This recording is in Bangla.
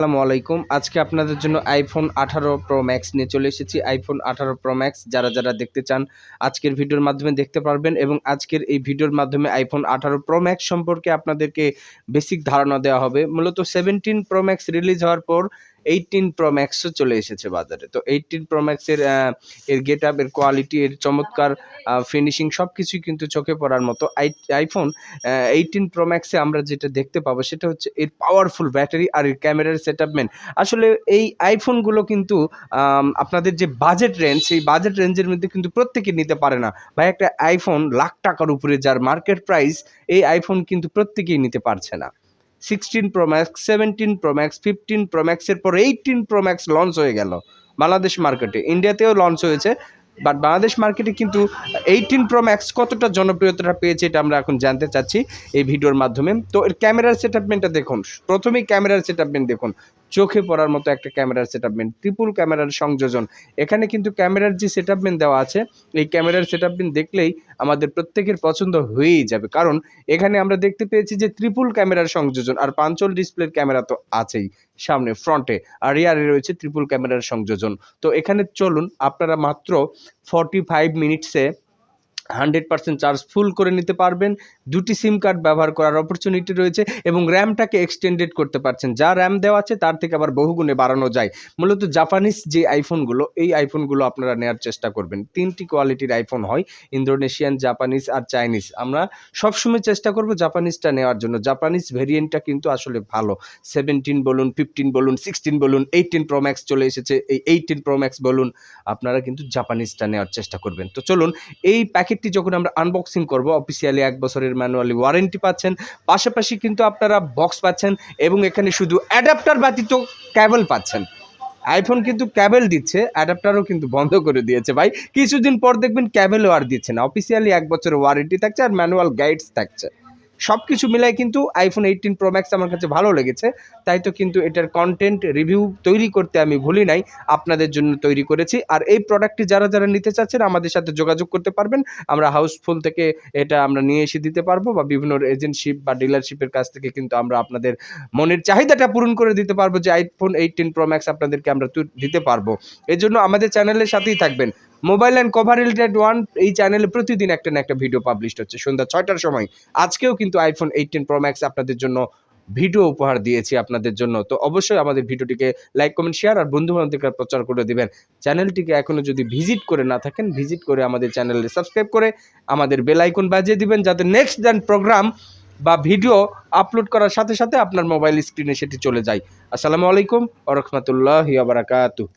আসসালামু আলাইকুম। আজকে আপনাদের জন্য iPhone 18 Pro Max নিয়ে চলে এসেছি। iPhone 18 Pro Max যারা দেখতে চান আজকের ভিডিওর মাধ্যমে দেখতে পারবেন এবং আজকের এই ভিডিওর মাধ্যমে iPhone 18 Pro Max সম্পর্কে আপনাদেরকে বেসিক ধারণা দেওয়া হবে। মূলত 17 Pro Max রিলিজ হওয়ার পর 18 Pro Max ও চলে এসেছে বাজারে। তো 18 Pro Max এর গেটআপ, এর কোয়ালিটি, এর চমৎকার ফিনিশিং সবকিছুই কিন্তু চোখে পড়ার মতো। iPhone 18 Pro Max এ আমরা যেটা দেখতে পাবো সেটা হচ্ছে এর পাওয়ারফুল ব্যাটারি আর এর ক্যামেরার সেটআপমেন্ট। আসলে এই আইফোনগুলো কিন্তু আপনাদের যে বাজেট রেঞ্জ, সেই বাজেট রেঞ্জের মধ্যে কিন্তু প্রত্যেকে নিতে পারে না। ভাই একটা আইফোন লাখ টাকার উপরে যার মার্কেট প্রাইস, এই আইফোন কিন্তু প্রত্যেকেই নিতে পারছে না। 16 Pro Max, 17 Pro Max, 15 Pro Max এর পর 18 Pro Max লঞ্চ হয়ে গেল বাংলাদেশ মার্কেটে। ইন্ডিয়াতেও লঞ্চ হয়েছে, বাট বাংলাদেশ মার্কেটে কিন্তু 18 Pro Max কতটা জনপ্রিয়তা পেয়েছে এটা আমরা এখন জানতে চাচ্ছি এই ভিডিওর মাধ্যমে। তো এর ক্যামেরার সেটআপমেন্টটা দেখুন। প্রথমেই ক্যামেরার সেটআপমেন্ট দেখুন, চোখে পড়ার মতো একটা ক্যামেরার সেটআপমেন্ট, ট্রিপল ক্যামেরার সংযোজন। এখানে কিন্তু ক্যামেরার যে সেটআপমেন্ট দেওয়া আছে, এই ক্যামেরার সেটআপমেন্ট দেখলেই আমাদের প্রত্যেকের পছন্দ হয়েই যাবে, কারণ এখানে আমরা দেখতে পেয়েছি যে ট্রিপল ক্যামেরার সংযোজন, আর পাঞ্চল ডিসপ্লের ক্যামেরা তো আছেই সামনে ফ্রন্টে, আর রিয়ারে রয়েছে ট্রিপল ক্যামেরার সংযোজন। তো এখানে চলুন আপনারা মাত্র 45 মিনিটসে 100% চার্জ ফুল করে নিতে পারবেন। দুটি সিম কার্ড ব্যবহার করার অপরচুনিটি রয়েছে এবং র্যামটাকে এক্সটেন্ডেড করতে পারছেন। যা র্যাম দেওয়া আছে তার থেকে আবার বহুগুণে বাড়ানো যায়। মূলত জাপানিজ যে আইফোনগুলো, এই আইফোনগুলো আপনারা নেওয়ার চেষ্টা করবেন। 3টি কোয়ালিটির আইফোন হয়, ইন্দোনেশিয়ান, জাপানিজ আর চাইনিজ। আমরা সবসময় চেষ্টা করব জাপানিজটা নেওয়ার জন্য। জাপানিজ ভেরিয়েন্টটা কিন্তু আসলে ভালো। 17 বলুন, 15 বলুন, 16 বলুন, 18 Pro Max চলে এসেছে, এই 18 Pro Max বলুন, আপনারা কিন্তু জাপানিজটা নেওয়ার চেষ্টা করবেন। তো চলুন, এই প্যাকেটটি যখন আমরা আনবক্সিং করব, অফিসিয়ালি 1 বছরের ম্যানুয়ালি ওয়ারেন্টি পাচ্ছেন, পাশাপাশি কিন্তু আপনারা বক্স পাচ্ছেন এবং এখানে শুধু অ্যাডাপ্টার ব্যতীত ক্যাবল পাচ্ছেন। আইফোন কিন্তু ক্যাবেল দিচ্ছে, অ্যাডাপ্টারও কিন্তু বন্ধ করে দিয়েছে ভাই। কিছুদিন পর দেখবেন ক্যাবেলও আর দিচ্ছে না। অফিসিয়ালি 1 বছরের ওয়ারেন্টি থাকছে আর ম্যানুয়াল গাইডস থাকছে। সব কিছু মিলাই কিন্তু iPhone 18 Pro Max আমার কাছে ভালো লেগেছে। তাই তো কিন্তু এটার কন্টেন্ট রিভিউ তৈরি করতে আমি ভুলি নাই, আপনাদের জন্য তৈরি করেছি। আর এই প্রোডাক্টটি যারা নিতে চাচ্ছেন আমাদের সাথে যোগাযোগ করতে পারবেন। আমরা হাউসফুল থেকে এটা আমরা নিয়ে এসে দিতে পারবো, বা বিভিন্ন এজেন্টশিপ বা ডিলারশিপের কাছ থেকে কিন্তু আমরা আপনাদের মনের চাহিদাটা পূরণ করে দিতে পারবো, যে iPhone 18 Pro Max আপনাদেরকে আমরা দিতে পারবো। এজন্য আমাদের চ্যানেলের সাথেই থাকবেন। Mobile and cover related one, এই চ্যানেলে প্রতিদিন একটা না একটা ভিডিও পাবলিশ হচ্ছে সন্ধ্যা 6টার সময়। আজকেও কিন্তু iPhone 18 Pro Max আপনাদের জন্য ভিডিও উপহার দিয়েছি আপনাদের জন্য। তো অবশ্যই আমাদের ভিডিওটিকে লাইক, কমেন্ট, শেয়ার আর বন্ধু-বান্ধবদেরকে প্রচার করে দিবেন। চ্যানেলটিকে এখনো যদি ভিজিট করে না থাকেন, ভিজিট করে আমাদের চ্যানেলে সাবস্ক্রাইব করে আমাদের বেল আইকন বাজিয়ে দিবেন, যাতে নেক্সট দেন প্রোগ্রাম বা ভিডিও আপলোড করার সাথে সাথে আপনার মোবাইল স্ক্রিনে সেটি চলে যায়। আসসালামু আলাইকুম ওয়া রাহমাতুল্লাহি ওয়া বারাকাতুহু।